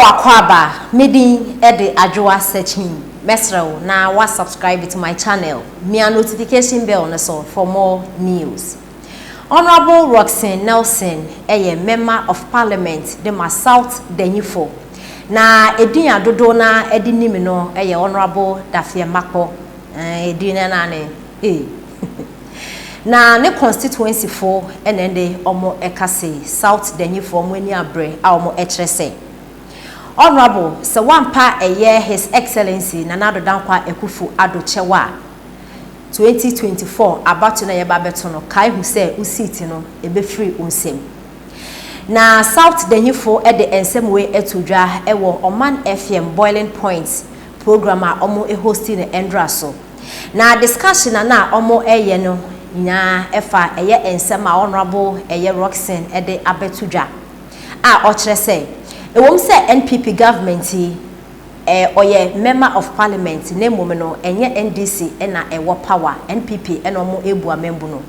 wakwaba medi ede adwoa searching mesrew na wa subscribe to my channel me notification bell on so for more news. Honorable Roxanne Nelson member of parliament de ma South Dayifuo na edin adodo na edinim no honorable Dayifuo edin na ne na ne constituency for enende omo ekase South Dayifuo mo ani abre a omo ekyerese Honorable so wampa His Excellency Nana Dankwa Ekufu Ado Chewa 2024 about na yeba beto no kai hu se usiti no ebe free unsem na South Dayifuo e de ensem we etodwa ewo Oman FM Boiling Points program a omo hosting na endra so na discussion na omo no nya efa ensem a Honorable Roxanne e de abetodwa a o kire se ewom se NPP government oye member of parliament na mom no enye NDC na ewo power NPP na omo ebu amembu no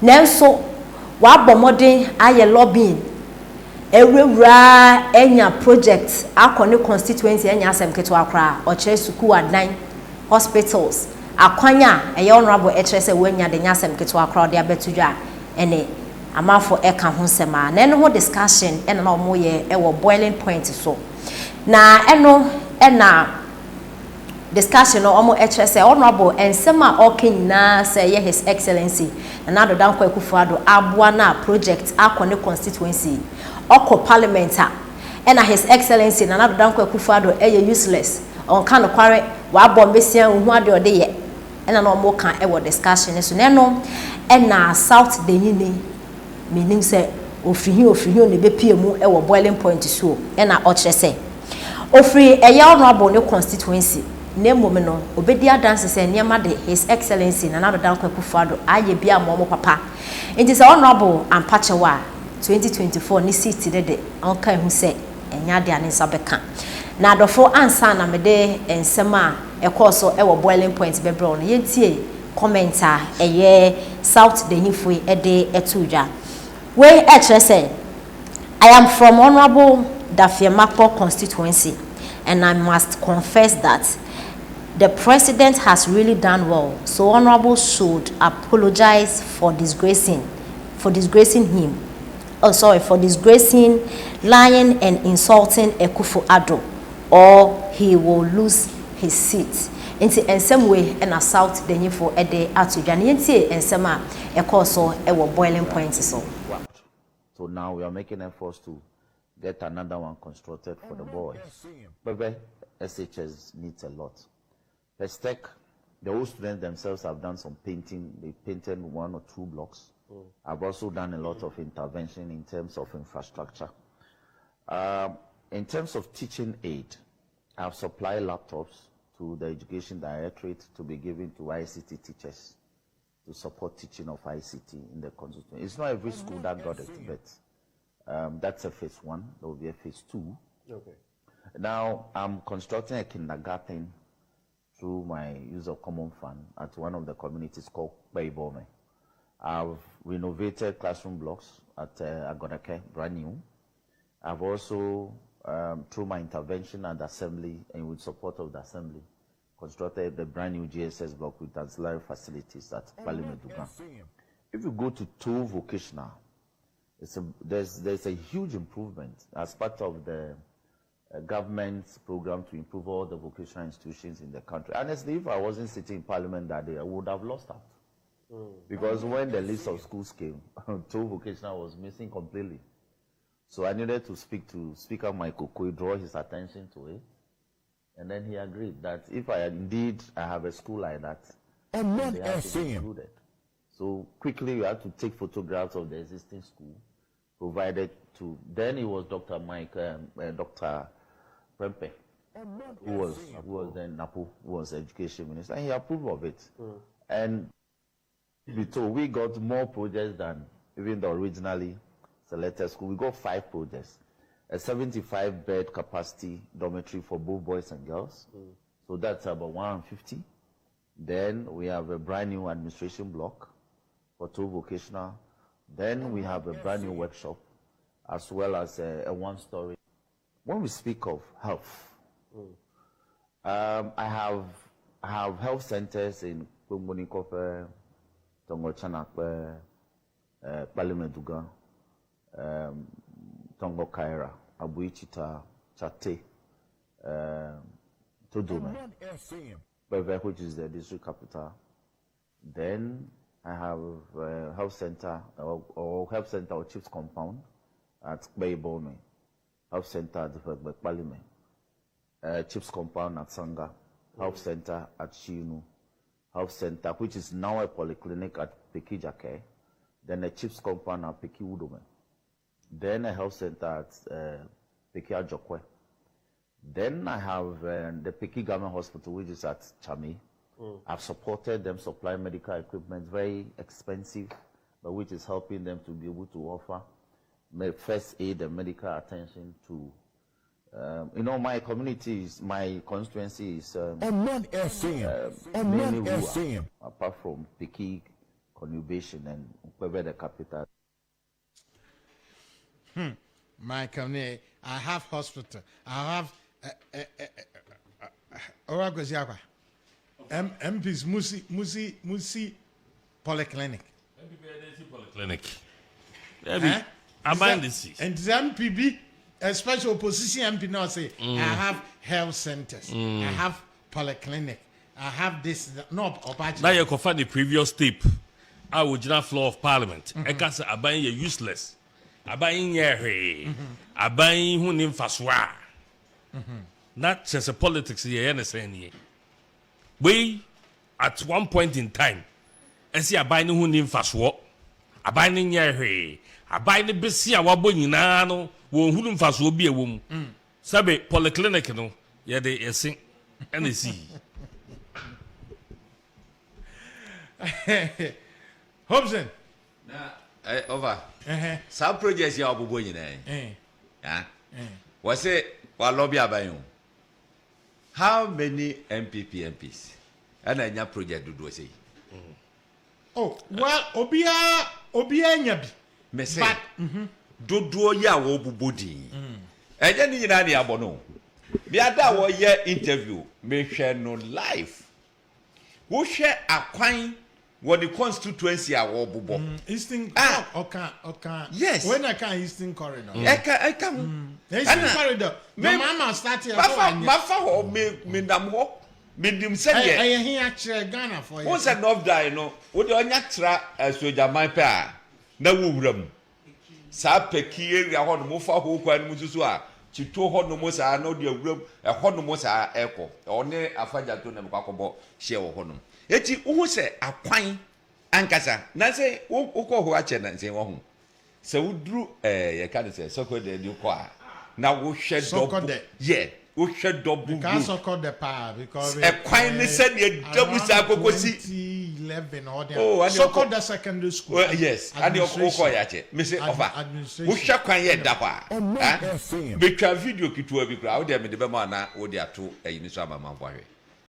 nanso wa bomodin aye lobbying ewura enya project akone constituency enya asem keto akra o kire suku adan hospitals akwanya honorable etrese wenya de nya asem keto akra de abetudwa ene amafo eka ho sema na eno ho discussion ena na omo ye ewo boiling point so na eno ena discussion no omo etrese honorable ensema okina say His Excellency na do Dankwa Ekufu Ado aboa na project akone constituency oko parliament ena His Excellency na do Dankwa Ekufu Ado useless on kan kware wa bombesia hu ade ode ye ena na omo kan ewo discussion so na eno ena South Dayifuo meaning say ofrihi ne bepie mu e wo boiling point so e na o kire say ofri honorable ne constituency ne mom no obedi adanse say niam de His Excellency na do Dankwa Ekufu Ado aye bia mo papa enti say honorable ampachewa 2024 ni seat de on kan hu say enya de ane sabeka na adofo ansa na mede ensema e course e wo boiling point bebro no yentie commenter South Dayifuo e de etudwa we say I am from Honorable Dayifuo constituency and I must confess that the president has really done well, so Honorable should apologize for disgracing him. Oh sorry, for disgracing, lying and insulting Ekufu Ado, or he will lose his seat. In some way and a South Dayifuo ede atudwa nti ensema ekoso ewo boiling point so. So now we are making efforts to get another one constructed for the boys. But SHS needs a lot. Pestec, the old students themselves have done some painting. They painted 1 or 2 blocks. I've also done a lot of intervention in terms of infrastructure. In terms of teaching aid, I've supplied laptops to the Education Directorate to be given to ICT teachers to support teaching of ICT in the constituency. It's not every school that got it, but that's a phase 1. There will be a phase 2. Okay. Now, I'm constructing a kindergarten through my use of common fund at one of the communities called Dayifuo. I've renovated classroom blocks at Agonake, brand new. I've also, through my intervention at the assembly and with support of the assembly, constructed the brand new GSS block with ancillary facilities at Parliament. If you go to 2 vocational, there's a huge improvement as part of the government's program to improve all the vocational institutions in the country. Honestly, if I wasn't sitting in Parliament that day, I would have lost out. Because when the list of schools came, 2 vocational was missing completely. So I needed to speak to Speaker Michael Koi, draw his attention to it. And then he agreed that if I have a school like that, they have to be included. So quickly we had to take photographs of the existing school, provided to. Then it was Dr. Dr. Prempe, who was then Napo, who was education minister, and he approved of it. And we got more projects than even the originally selected school. We got 5 projects. A 75-bed capacity dormitory for both boys and girls. So that's about 150. Then we have a brand new administration block for 2 vocational. Then we have a brand new workshop, as well as a 1-story when we speak of health, I have health centers in Kumbunikope, Tongo-Chanakpe, Palimeduga, Tongo Kaira, Abuichita, Chate, Todume, which is the district capital. Then I have a health center or Chiefs Compound at Baybone, health center at Palime, Chiefs Compound at Sanga, health center at Chinu, health center which is now a polyclinic at Pekijake, then a Chiefs Compound at Peki Udome, then a health center at Peki Ajokwe. Then I have the Peki Government Hospital, which is at Chami. I've supported them supply medical equipment, very expensive, but which is helping them to be able to offer first aid and medical attention to, my community is, my constituency is mainly rural, apart from Peki conurbation and Kwebe the capital. My community, I have hospital, I have Oragoziaka. MP's Musi Polyclinic. Polyclinic. I mind this. And the MPB, a special opposition MP now say, I have health centers, I have polyclinic, I have this. No, now you can find the previous tape. I would not floor of Parliament. I can say, I buy you useless. I buy in your I buy who name Faswa. Not just a politics here, anything. We, at one point in time, and see a binding who named Faswa, a binding Yahweh, a binding Bessia Wabonino, whom Faswa be a woman. Sabe, polyclinic, no, yeah, they sing and they see. Hobson. Over. Some projects you are going in. Was it while lobby about you? How many MPs? And I have project to do say. Oh, well, Obia Nyabi. But do ya wobudi. And then you know the abono. The other one year interview, me share no life. Who share a coin what the constituency are wobubo. Eastern okay. Yes. When I can Eastern Corridor. I come. Eastern Corridor. My mama started. Mafa me dam ho. Midim said, I hear actually Ghana for you. What's an off die? No, would you not try as with your my pair? No room. Sapeki, a hot mofa who can Muzua. She told Honomosa, no dear room, a Honomosa echo, or near a father to them Pacobo, share Honum. Yet you say a pine, Ancasa, Nancy, Oko watching and say, oh, so we drew a can't say, so could you choir. Now we shed so yeah. We should double. Because so called the power because a quine said you double sacosi 2011 or the so called the secondary school. Yes, and your Okoyache, Mr. Offer. We shall quiet Dapa. Because video kitu ebi crowd there me the bema na wo dia to a unisama mamboare.